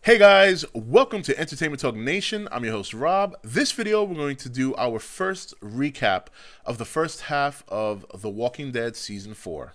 Hey guys, welcome to Entertainment Talk Nation. I'm your host Rob. This video we're going to do our first recap of the first half of The Walking Dead Season 4.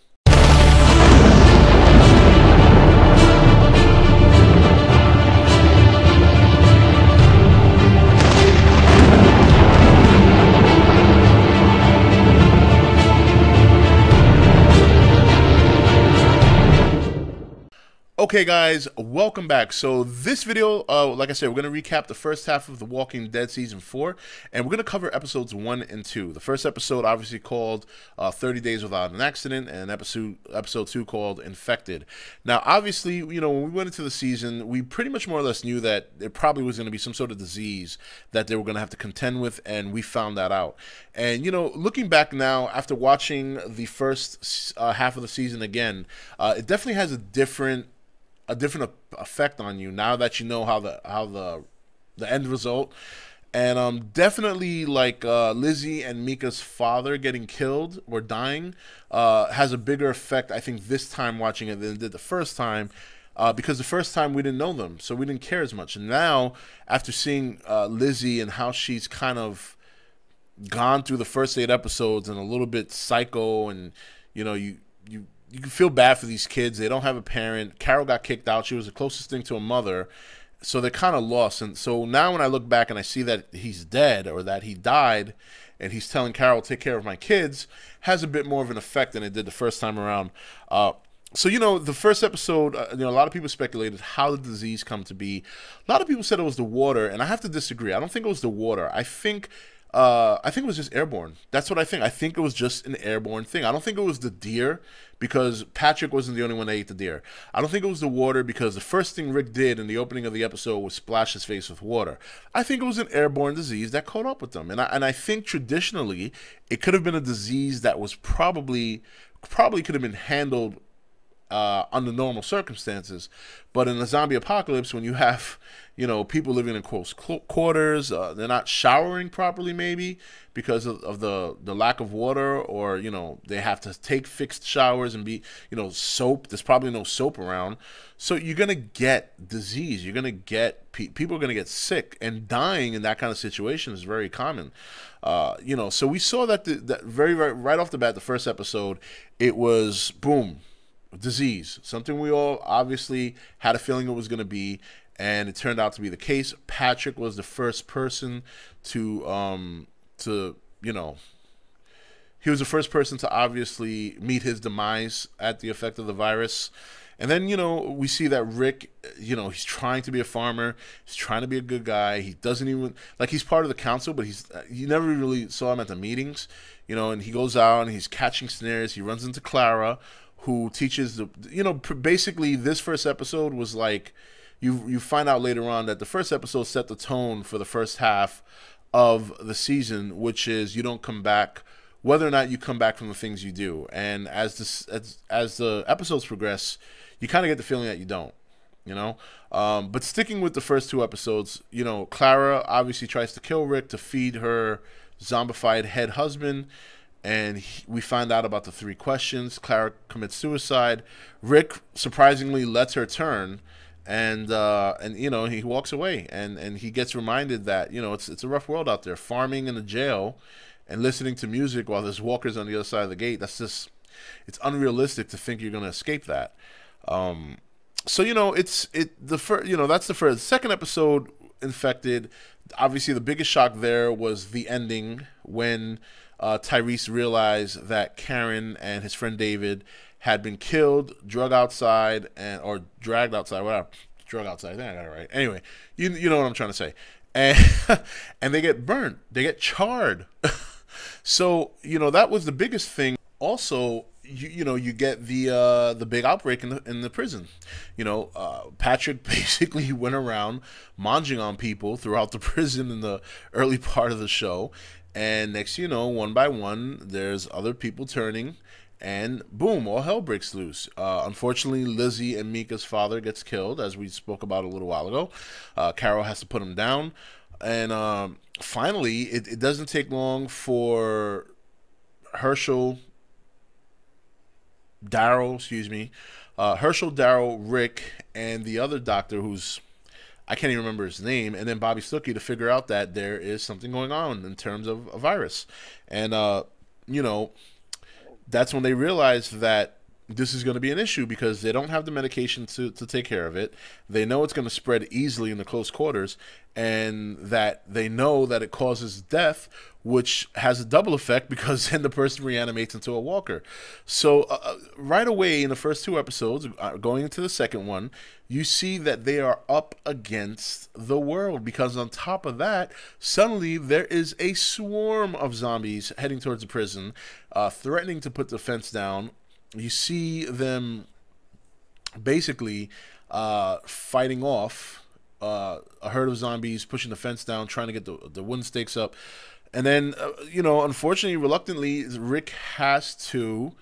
Okay guys, welcome back. So this video, like I said, we're going to recap the first half of The Walking Dead Season 4, and we're going to cover episodes 1 and 2. The first episode obviously called 30 Days Without an Accident, and episode 2 called Infected. Now obviously, you know, when we went into the season, we pretty much more or less knew that it probably was going to be some sort of disease that they were going to have to contend with, and we found that out. And, you know, looking back now, after watching the first half of the season again, it definitely has a different effect on you now that you know how the end result. And definitely like Lizzie and Mika's father getting killed or dying has a bigger effect, I think, this time watching it than it did the first time, because the first time we didn't know them, so we didn't care as much. And now, after seeing Lizzie and how she's kind of gone through the first 8 episodes and a little bit psycho, and you know, you can feel bad for these kids. They don't have a parent. Carol got kicked out. She was the closest thing to a mother. So they're kind of lost. And so now when I look back and I see that he's dead or that he died and he's telling Carol, take care of my kids, has a bit more of an effect than it did the first time around. So, you know, the first episode, you know, a lot of people speculated how the disease come to be. A lot of people said it was the water, and I have to disagree. I don't think it was the water. I think it was just airborne. That's what I think. I think it was just an airborne thing. I don't think it was the deer, because Patrick wasn't the only one that ate the deer. I don't think it was the water, because the first thing Rick did in the opening of the episode was splash his face with water. I think it was an airborne disease that caught up with them. And I think traditionally it could have been a disease that was probably could have been handled under normal circumstances. But in the zombie apocalypse, when you have, you know, people living in close quarters, they're not showering properly, maybe because of the lack of water, or, you know, they have to take fixed showers and be, you know, soap. There's probably no soap around. So you're going to get disease. You're going to get, people are going to get sick, and dying in that kind of situation is very common. You know, so we saw that, that very right off the bat, the first episode, it was boom, disease, something we all obviously had a feeling it was going to be, and it turned out to be the case. Patrick was the first person to you know, he was the first person to obviously meet his demise at the effect of the virus. And then, you know, we see that Rick, you know, he's trying to be a farmer. He's trying to be a good guy. He doesn't even, like, he's part of the council, but you never really saw him at the meetings, you know, and he goes out and he's catching snares. He runs into Clara, who teaches the, you know, basically this first episode was like, you find out later on that the first episode set the tone for the first half of the season, which is you don't come back, whether or not you come back from the things you do. And as the episodes progress, you kind of get the feeling that you don't, you know. But sticking with the first 2 episodes, you know, Clara obviously tries to kill Rick to feed her zombified head husband, and we find out about the 3 questions. Clara commits suicide. Rick surprisingly lets her turn, and you know, he walks away, and he gets reminded that, you know, it's a rough world out there. Farming in a jail and listening to music while there's walkers on the other side of the gate, that's just, it's unrealistic to think you're going to escape that. So, you know, you know, that's the first. Second episode, Infected, obviously the biggest shock there was the ending, when Tyrese realized that Karen and his friend David had been killed, drugged outside, or dragged outside, whatever. Drug outside, I think I got it right. Anyway, you know what I'm trying to say. And and they get burnt. They get charred. So, you know, that was the biggest thing. Also, you know, you get the big outbreak in the prison. You know, Patrick basically went around monging on people throughout the prison in the early part of the show. And next, you know, one by one, there's other people turning, and boom, all hell breaks loose. Unfortunately, Lizzie and Mika's father gets killed, as we spoke about a little while ago. Carol has to put him down. And finally, it doesn't take long for Herschel, Daryl, Rick, and the other doctor, who's I can't even remember his name, and then Bobby Stuckey to figure out that there is something going on in terms of a virus. And, you know, that's when they realize that this is going to be an issue because they don't have the medication to take care of it. They know it's going to spread easily in the close quarters, and that they know that it causes death, which has a double effect because then the person reanimates into a walker. So right away in the first 2 episodes, going into the second one, you see that they are up against the world, because on top of that, suddenly there is a swarm of zombies heading towards the prison, threatening to put the fence down. You see them basically fighting off a herd of zombies, pushing the fence down, trying to get the wooden stakes up. And then, you know, unfortunately, reluctantly, Rick has to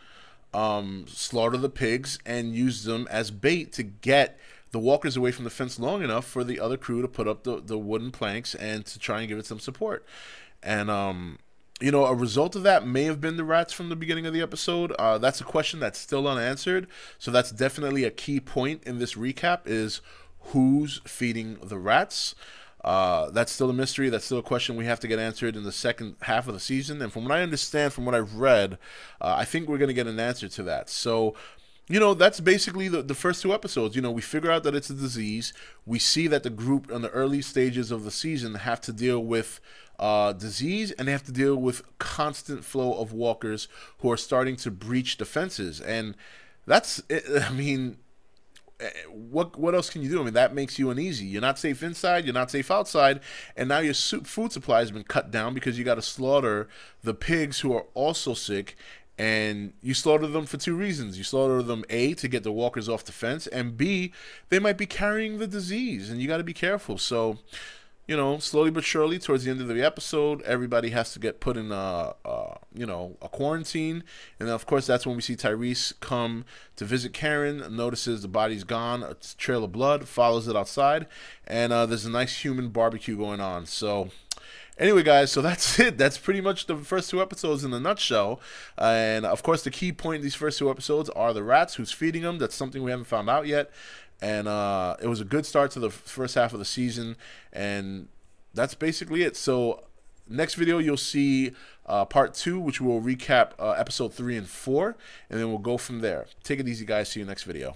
slaughter the pigs and use them as bait to get the walkers away from the fence long enough for the other crew to put up the wooden planks and to try and give it some support. And, you know, a result of that may have been the rats from the beginning of the episode. That's a question that's still unanswered. So that's definitely a key point in this recap, is who's feeding the rats. That's still a mystery. That's still a question we have to get answered in the second half of the season. And from what I understand, from what I've read, I think we're going to get an answer to that. So, you know, that's basically the first 2 episodes. You know, we figure out that it's a disease. We see that the group in the early stages of the season have to deal with disease, and they have to deal with constant flow of walkers who are starting to breach defenses. And that's, I mean, what else can you do? I mean, that makes you uneasy. You're not safe inside, you're not safe outside, and now your food supply has been cut down because you got to slaughter the pigs who are also sick. And you slaughter them for 2 reasons. You slaughter them, A, to get the walkers off the fence, and B, they might be carrying the disease, and you got to be careful. So, you know, slowly but surely, towards the end of the episode, everybody has to get put in you know, a quarantine. And then, of course, that's when we see Tyrese come to visit Karen, notices the body's gone, a trail of blood, follows it outside, and there's a nice human barbecue going on. So, anyway, guys, so that's it. That's pretty much the first 2 episodes in a nutshell. And, of course, the key point in these first 2 episodes are the rats. Who's feeding them? That's something we haven't found out yet. And it was a good start to the first half of the season. And that's basically it. So next video, you'll see part 2, which will recap episode 3 and 4. And then we'll go from there. Take it easy, guys. See you next video.